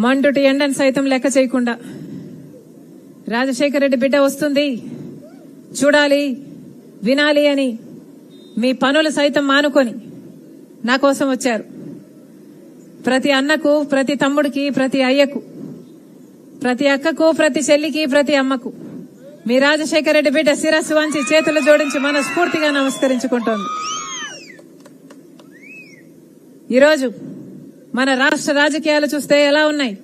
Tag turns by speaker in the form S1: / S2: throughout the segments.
S1: మండుటి ఎండను సైతం లెక్క చేయకుండా రాజశేఖర రెడ్డి బిడ్డ వస్తుంది చూడాలి వినాలి అని మీ పనులు సైతం మానుకొని నా కోసం వచ్చారు. ప్రతి అన్నకు, ప్రతి తమ్ముడికి, ప్రతి అయ్యకు, ప్రతి అక్కకు, ప్రతి చెల్లికి, ప్రతి అమ్మకు మీ రాజశేఖర రెడ్డి బిడ్డ శిరస్సు వంచి చేతులు జోడించి మనస్ఫూర్తిగా నమస్కరించుకుంటోంది. ఈరోజు మన రాష్ట్ర రాజకీయాలు చూస్తే ఎలా ఉన్నాయి?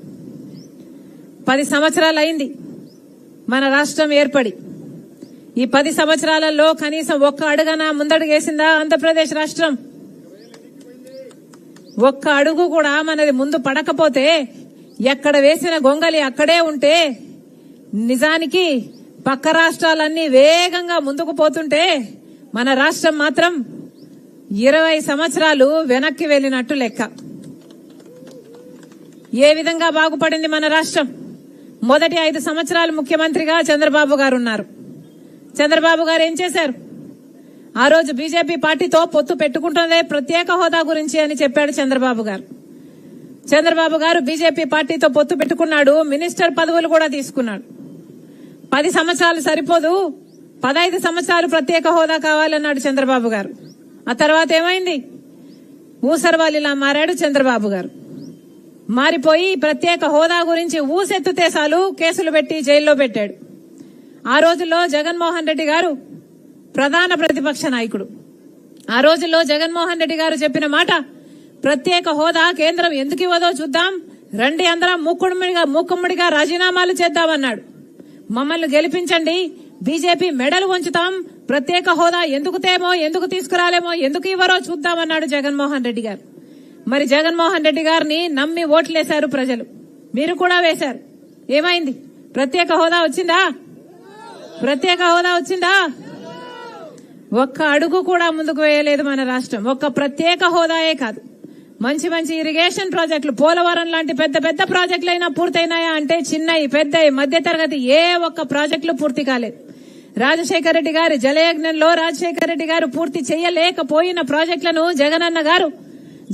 S1: 10 సంవత్సరాలు అయింది మన రాష్ట్రం ఏర్పడి. ఈ 10 సంవత్సరాలలో కనీసం ఒక్క అడుగన ముందడుగేసిందా ఆంధ్రప్రదేశ్ రాష్ట్రం? ఒక్క అడుగు కూడా మనది ముందు పడకపోతే, ఎక్కడ వేసిన గొంగలి అక్కడే ఉంటే, నిజానికి పక్క రాష్ట్రాలన్నీ వేగంగా ముందుకు పోతుంటే మన రాష్ట్రం మాత్రం 20 సంవత్సరాలు వెనక్కి వెళ్లినట్టు లెక్క. ఏ విధంగా బాగుపడింది మన రాష్ట్రం? మొదటి 5 సంవత్సరాలు ముఖ్యమంత్రిగా చంద్రబాబు గారు ఉన్నారు. చంద్రబాబు గారు ఏం చేశారు? ఆ రోజు బీజేపీ పార్టీతో పొత్తు పెట్టుకుంటున్నదే ప్రత్యేక హోదా గురించి అని చెప్పాడు చంద్రబాబు గారు. చంద్రబాబు గారు బీజేపీ పార్టీతో పొత్తు పెట్టుకున్నాడు, మినిస్టర్ పదవులు కూడా తీసుకున్నాడు. 10 సంవత్సరాలు సరిపోదు, 15 సంవత్సరాలు ప్రత్యేక హోదా కావాలన్నాడు చంద్రబాబు గారు. ఆ తర్వాత ఏమైంది? ఊసరవాలిలా మారాడు చంద్రబాబు గారు. మారిపోయి ప్రత్యేక హోదా గురించి ఊసెత్తుతే చాలు కేసులు పెట్టి జైల్లో పెట్టాడు. ఆ రోజుల్లో జగన్మోహన్ రెడ్డి గారు ప్రధాన ప్రతిపక్ష నాయకుడు. ఆ రోజుల్లో జగన్మోహన్ రెడ్డి గారు చెప్పిన మాట, ప్రత్యేక హోదా కేంద్రం ఎందుకు ఇవ్వదో చూద్దాం, రండి అందరం మూకుమ్మడిగా రాజీనామాలు చేద్దామన్నాడు. మమ్మల్ని గెలిపించండి, బీజేపీ మెడలు వంచుతాం, ప్రత్యేక హోదా ఎందుకు తేమో, ఎందుకు తీసుకురాలేమో, ఎందుకు ఇవ్వరో చూద్దామన్నాడు జగన్మోహన్ రెడ్డి గారు. మరి జగన్మోహన్ రెడ్డి గారిని నమ్మి ఓట్లేశారు ప్రజలు, మీరు కూడా వేశారు. ఏమైంది? ప్రత్యేక హోదా వచ్చిందా? ప్రత్యేక హోదా వచ్చిందా? ఒక్క అడుగు కూడా ముందుకు వేయలేదు మన రాష్ట్రం. ఒక్క ప్రత్యేక హోదాయే కాదు, మంచి మంచి ఇరిగేషన్ ప్రాజెక్టులు, పోలవరం లాంటి పెద్ద పెద్ద ప్రాజెక్టులు అయినా పూర్తయినాయా అంటే చిన్నవి, పెద్దవి, మధ్య తరగతి ఏ ఒక్క ప్రాజెక్టులు పూర్తి కాలేదు. రాజశేఖర రెడ్డి గారి జలయజ్ఞంలో రాజశేఖర రెడ్డి గారు పూర్తి చేయలేకపోయిన ప్రాజెక్టులను జగనన్న గారు,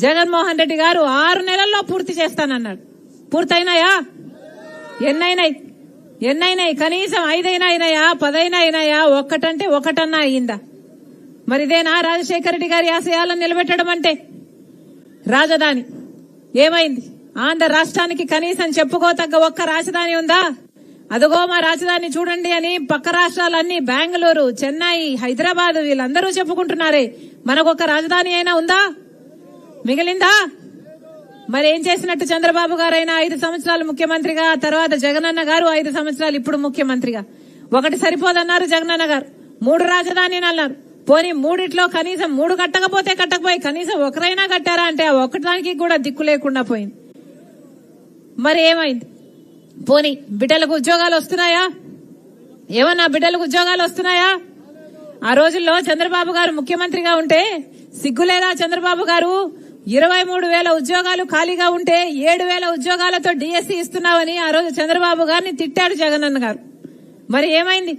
S1: జగన్మోహన్ రెడ్డి గారు 6 నెలల్లో పూర్తి చేస్తానన్నాడు. పూర్తయినాయా? ఎన్నైనాయి? కనీసం 5 అయినాయా, 10 అయినాయా? ఒక్కటంటే ఒకటన్నా అయిందా? మరి ఇదేనా రాజశేఖర రెడ్డి గారి ఆశయాలను నిలబెట్టడం అంటే? రాజధాని ఏమైంది? ఆంధ్ర రాష్ట్రానికి కనీసం చెప్పుకోతగ్గ ఒక్క రాజధాని ఉందా? అదిగో మా రాజధాని చూడండి అని పక్క రాష్ట్రాలన్నీ బెంగళూరు, చెన్నై, హైదరాబాద్ వీళ్ళందరూ చెప్పుకుంటున్నారే, మనకొక రాజధాని అయినా ఉందా? మిగిలిందా? మరి ఏం చేసినట్టు చంద్రబాబు గారైనా 5 సంవత్సరాలు ముఖ్యమంత్రిగా, తర్వాత జగనన్న గారు 5 సంవత్సరాలు ఇప్పుడు ముఖ్యమంత్రిగా. ఒకటి సరిపోదన్నారు జగనన్న గారు, 3 రాజధానిని అన్నారు. పోనీ 3 కనీసం 3 కట్టకపోయి కనీసం ఒకరైనా కట్టారా అంటే ఆ ఒక్కటానికి కూడా దిక్కు లేకుండా పోయింది. మరి ఏమైంది? పోనీ బిడ్డలకు ఉద్యోగాలు వస్తున్నాయా? ఏమన్నా బిడ్డలకు ఉద్యోగాలు వస్తున్నాయా? ఆ రోజుల్లో చంద్రబాబు గారు ముఖ్యమంత్రిగా ఉంటే సిగ్గులేదా చంద్రబాబు గారు? 23,000 ఉద్యోగాలు ఖాళీగా ఉంటే 7,000 ఉద్యోగాలతో డిఎస్సీ ఇస్తున్నావని ఆ రోజు చంద్రబాబు గారిని తిట్టాడు జగనన్న గారు. మరి ఏమైంది?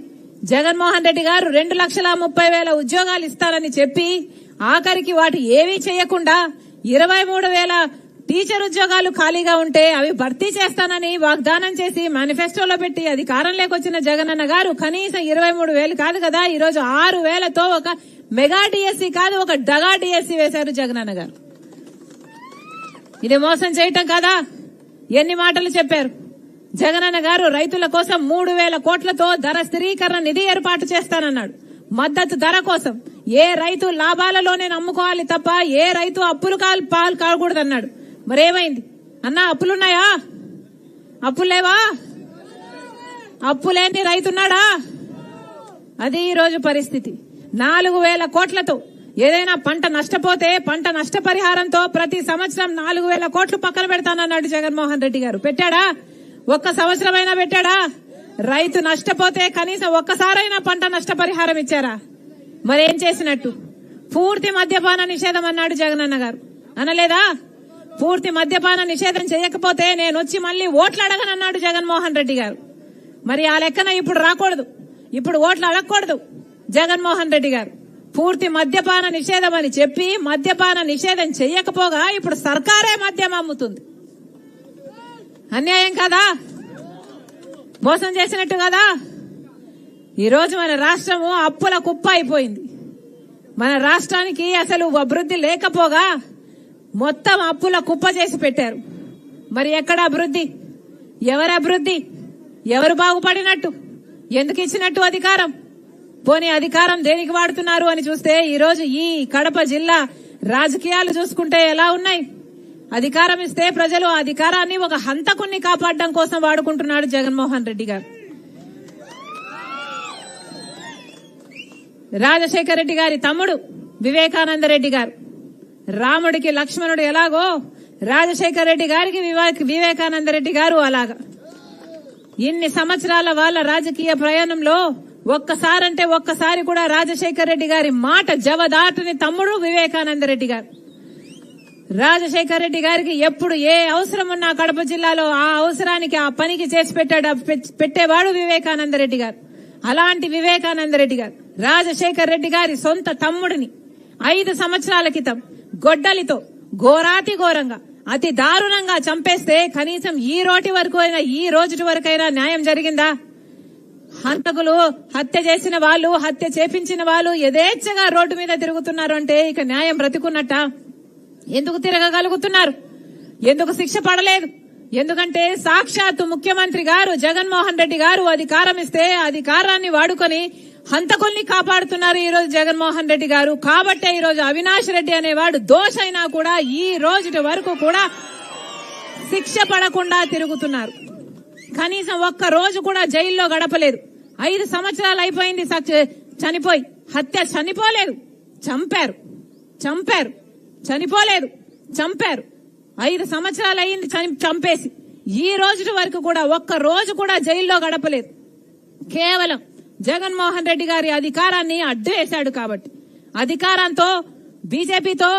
S1: జగన్మోహన్ రెడ్డి గారు 2,30,000 ఉద్యోగాలు ఇస్తారని చెప్పి ఆఖరికి వాటి ఏవీ చేయకుండా 23,000 టీచర్ ఉద్యోగాలు ఖాళీగా ఉంటే అవి భర్తీ చేస్తానని వాగ్దానం చేసి మేనిఫెస్టోలో పెట్టి అధికారంలోకి వచ్చిన జగనన్న గారు కనీసం 23,000 కాదు కదా, ఈరోజు 6,000తో ఒక మెగా డిఎస్సీ కాదు, ఒక డగా డిఎస్సీ వేశారు జగనన్న గారు. ఇది మోసం చేయటం కాదా? ఎన్ని మాటలు చెప్పారు జగనన్న గారు? రైతుల కోసం 3,000 కోట్లతో ధర స్థిరీకరణ నిధి ఏర్పాటు చేస్తానన్నాడు. మద్దతు ధర కోసం ఏ రైతు లాభాలలోనే నమ్ముకోవాలి తప్ప ఏ రైతు అప్పులు పాలు కాకూడదన్నాడు. మరేమైంది అన్నా? అప్పులున్నాయా? అప్పులు లేవా? అప్పులేని రైతున్నాడా? అది ఈ రోజు పరిస్థితి. 4,000 కోట్లతో ఏదైనా పంట నష్టపోతే పంట నష్టపరిహారంతో ప్రతి సంవత్సరం 4,000 కోట్లు పక్కన పెడతానన్నాడు జగన్మోహన్ రెడ్డి గారు. పెట్టాడా? ఒక్క సంవత్సరమైనా పెట్టాడా? రైతు నష్టపోతే కనీసం ఒక్కసారైనా పంట నష్టపరిహారం ఇచ్చారా? మరేం చేసినట్టు? పూర్తి మద్యపాన నిషేధం అన్నాడు జగనన్న గారు. అనలేదా? పూర్తి మద్యపాన నిషేధం చేయకపోతే నేను వచ్చి మళ్లీ ఓట్లు అడగనన్నాడు జగన్మోహన్ రెడ్డి గారు. మరి ఆ లెక్కన ఇప్పుడు రాకూడదు, ఇప్పుడు ఓట్లు అడగకూడదు జగన్మోహన్ రెడ్డి గారు. పూర్తి మద్యపాన నిషేధం అని చెప్పి మద్యపాన నిషేధం చెయ్యకపోగా ఇప్పుడు సర్కారే మద్యం అమ్ముతుంది. అన్యాయం కదా, మోసం చేసినట్టు కదా. ఈరోజు మన రాష్ట్రము అప్పుల కుప్ప అయిపోయింది. మన రాష్ట్రానికి అసలు అభివృద్ధి లేకపోగా మొత్తం అప్పుల కుప్ప చేసి పెట్టారు. మరి ఎక్కడ అభివృద్ధి? ఎవరు అభివృద్ధి? ఎవరు బాగుపడినట్టు? ఎందుకు ఇచ్చినట్టు అధికారం? పోనీ అధికారం దేనికి వాడుతున్నారు అని చూస్తే ఈరోజు ఈ కడప జిల్లా రాజకీయాలు చూసుకుంటే ఎలా ఉన్నాయి? అధికారం ఇస్తే ప్రజలు ఆ అధికారాన్ని ఒక హంతకుణ్ణి కాపాడడం కోసం వాడుకుంటున్నాడు జగన్మోహన్ రెడ్డి గారు. రాజశేఖర రెడ్డి గారి తమ్ముడు వివేకానంద రెడ్డి గారు, రాముడికి లక్ష్మణుడు ఎలాగో రాజశేఖర రెడ్డి గారికి వివేకానంద రెడ్డి గారు అలాగా. ఇన్ని సంవత్సరాల వాళ్ళ రాజకీయ ప్రయాణంలో ఒక్కసారంటే ఒక్కసారి కూడా రాజశేఖర రెడ్డి గారి మాట జవదాటని తమ్ముడు వివేకానంద రెడ్డి గారు. రాజశేఖర రెడ్డి గారికి ఎప్పుడు ఏ అవసరం ఉన్నా కడప జిల్లాలో ఆ అవసరానికి ఆ పనికి చేసి పెట్టేవాడు వివేకానంద రెడ్డి గారు. అలాంటి వివేకానంద రెడ్డి గారు రాజశేఖర రెడ్డి గారి సొంత తమ్ముడిని 5 సంవత్సరాల క్రితం గొడ్డలితో ఘోరాతి ఘోరంగా అతి దారుణంగా చంపేస్తే కనీసం ఈ రోజు వరకైనా న్యాయం జరిగిందా? హంతకులు, హత్య చేసిన వాళ్ళు, హత్య చేపించిన వాళ్ళు యథేచ్ఛగా రోడ్డు మీద తిరుగుతున్నారు అంటే ఇక న్యాయం బ్రతికున్నట్ట? ఎందుకు తిరగగలుగుతున్నారు? ఎందుకు శిక్ష పడలేదు? ఎందుకంటే సాక్షాత్తు ముఖ్యమంత్రి గారు జగన్మోహన్ రెడ్డి గారు అధికారం ఇస్తే అధికారాన్ని వాడుకొని హంతకుల్ని కాపాడుతున్నారు ఈ రోజు జగన్మోహన్ రెడ్డి గారు. కాబట్టే ఈ రోజు అవినాష్ రెడ్డి అనేవాడు దోషైనా కూడా ఈ రోజు వరకు కూడా శిక్ష పడకుండా తిరుగుతున్నారు. కనీసం ఒక్క రోజు కూడా జైల్లో గడపలేదు. 5 సంవత్సరాలు అయిపోయింది చనిపోయి. హత్య చనిపోలేదు, చంపారు. చనిపోలేదు, చంపారు. 5 సంవత్సరాలు అయింది చంపేసి. ఈ రోజు వరకు కూడా ఒక్క రోజు కూడా జైల్లో గడపలేదు. కేవలం జగన్మోహన్ రెడ్డి గారి అధికారాన్ని అడ్డు వేశాడు కాబట్టి అధికారంతో బీజేపీతో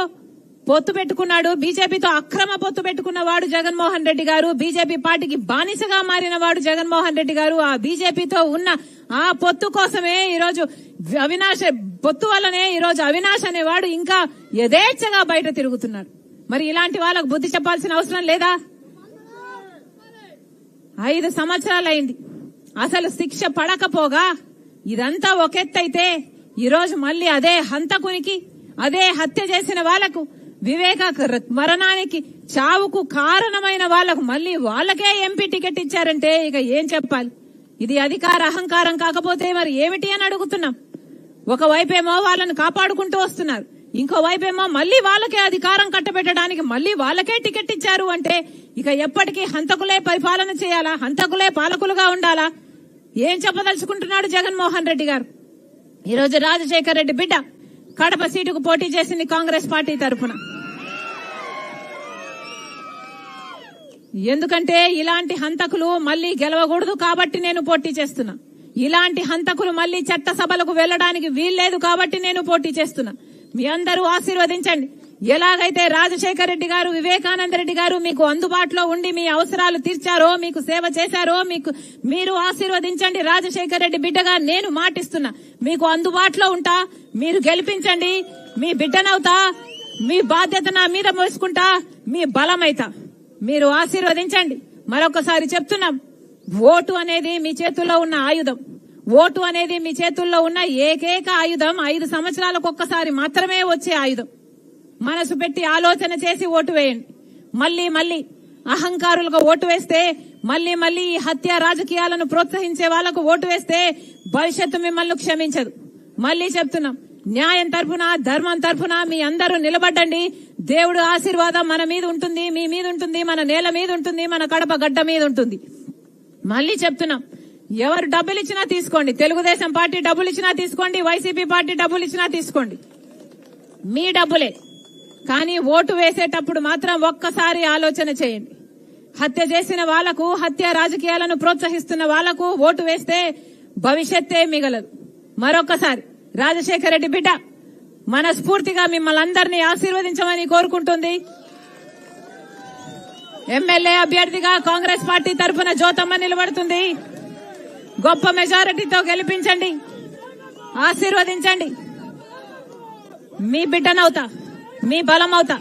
S1: పొత్తు పెట్టుకున్నాడు. బీజేపీతో అక్రమ పొత్తు పెట్టుకున్నవాడు జగన్మోహన్ రెడ్డి గారు. బీజేపీ పార్టీకి బానిసగా మారిన వాడు జగన్మోహన్ రెడ్డి గారు. ఆ బీజేపీతో ఉన్న ఆ పొత్తు కోసమే ఈరోజు పొత్తు వల్లనే ఈరోజు అవినాష్ అనేవాడు ఇంకా యథేచ్ఛగా బయట తిరుగుతున్నాడు. మరి ఇలాంటి వాళ్ళకు బుద్ధి చెప్పాల్సిన అవసరం లేదా? 5 సంవత్సరాలైంది అసలు శిక్ష పడకపోగా. ఇదంతా ఒకెత్తైతే ఈరోజు మళ్లీ అదే హంతకునికి, అదే హత్య చేసిన వాళ్లకు, వివేక మరణానికి, చావుకు కారణమైన వాళ్లకు మళ్లీ వాళ్ళకే ఎంపీ టికెట్ ఇచ్చారంటే ఇక ఏం చెప్పాలి? ఇది అధికార అహంకారం కాకపోతే మరి ఏమిటి అని అడుగుతున్నాం. ఒకవైపేమో వాళ్ళను కాపాడుకుంటూ వస్తున్నారు, ఇంకోవైపేమో మళ్లీ వాళ్ళకే అధికారం కట్టబెట్టడానికి మళ్లీ వాళ్ళకే టికెట్ ఇచ్చారు అంటే ఇక ఎప్పటికీ హంతకులే పరిపాలన చేయాలా? హంతకులే పాలకులుగా ఉండాలా? ఏం చెప్పదలుచుకుంటున్నాడు జగన్మోహన్ రెడ్డి గారు? ఈరోజు రాజశేఖర రెడ్డి బిడ్డ కడప సీటుకు పోటీ చేసింది కాంగ్రెస్ పార్టీ తరఫున. ఎందుకంటే ఇలాంటి హంతకులు మళ్లీ గెలవకూడదు కాబట్టి నేను పోటీ చేస్తున్నా. ఇలాంటి హంతకులు మళ్లీ చట్టసభలకు వెళ్లడానికి వీల్లేదు కాబట్టి నేను పోటీ చేస్తున్నా. మీ అందరూ ఆశీర్వదించండి. ఎలాగైతే రాజశేఖర రెడ్డి గారు, వివేకానంద రెడ్డి గారు మీకు అందుబాటులో ఉండి మీ అవసరాలు తీర్చారో, మీకు సేవ చేశారో, మీరు ఆశీర్వదించండి. రాజశేఖర రెడ్డి బిడ్డగా నేను మాటిస్తున్నా, మీకు అందుబాటులో ఉంటా. మీరు గెలిపించండి, మీ బిడ్డనవుతా, మీ బాధ్యత నా మీద మోసుకుంటా, మీ బలమైతా. మీరు ఆశీర్వదించండి. మరొకసారి చెప్తున్నాం, ఓటు అనేది మీ చేతుల్లో ఉన్న ఆయుధం. ఓటు అనేది మీ చేతుల్లో ఉన్న ఏకైక ఆయుధం. 5 సంవత్సరాలకు ఒక్కసారి మాత్రమే వచ్చే ఆయుధం. మనసు పెట్టి ఆలోచన చేసి ఓటు వేయండి. మళ్లీ అహంకారులకు ఓటు వేస్తే, మళ్లీ ఈ హత్య రాజకీయాలను ప్రోత్సహించే వాళ్లకు ఓటు వేస్తే భవిష్యత్తు మిమ్మల్ని క్షమించదు. మళ్లీ చెప్తున్నాం, న్యాయం తరఫున, ధర్మం తరఫున మీ అందరూ నిలబడండి. దేవుడు ఆశీర్వాదం మన మీద ఉంటుంది, మీ మీద ఉంటుంది, మన నేల మీద ఉంటుంది, మన కడప గడ్డ మీద ఉంటుంది. మళ్లీ చెప్తున్నాం, ఎవరు డబ్బులు ఇచ్చినా తీసుకోండి. తెలుగుదేశం పార్టీ డబ్బులు ఇచ్చినా తీసుకోండి, వైసీపీ పార్టీ డబ్బులు ఇచ్చినా తీసుకోండి, మీ డబ్బులే. కానీ ఓటు వేసేటప్పుడు మాత్రం ఒక్కసారి ఆలోచన చేయండి. హత్య చేసిన వాళ్లకు, హత్య రాజకీయాలను ప్రోత్సహిస్తున్న వాళ్లకు ఓటు వేస్తే భవిష్యత్తే మిగలదు. మరొక్కసారి రాజశేఖర రెడ్డి బిడ్డ మనస్ఫూర్తిగా మిమ్మల్ని అందరినీ ఆశీర్వదించమని కోరుకుంటుంది. ఎమ్మెల్యే అభ్యర్థిగా కాంగ్రెస్ పార్టీ తరఫున జ్యోతమ్మ నిలబడుతుంది. గొప్ప మెజారిటీతో గెలిపించండి, ఆశీర్వదించండి. మీ బిడ్డనవుతా, మీ బలం అవుతా.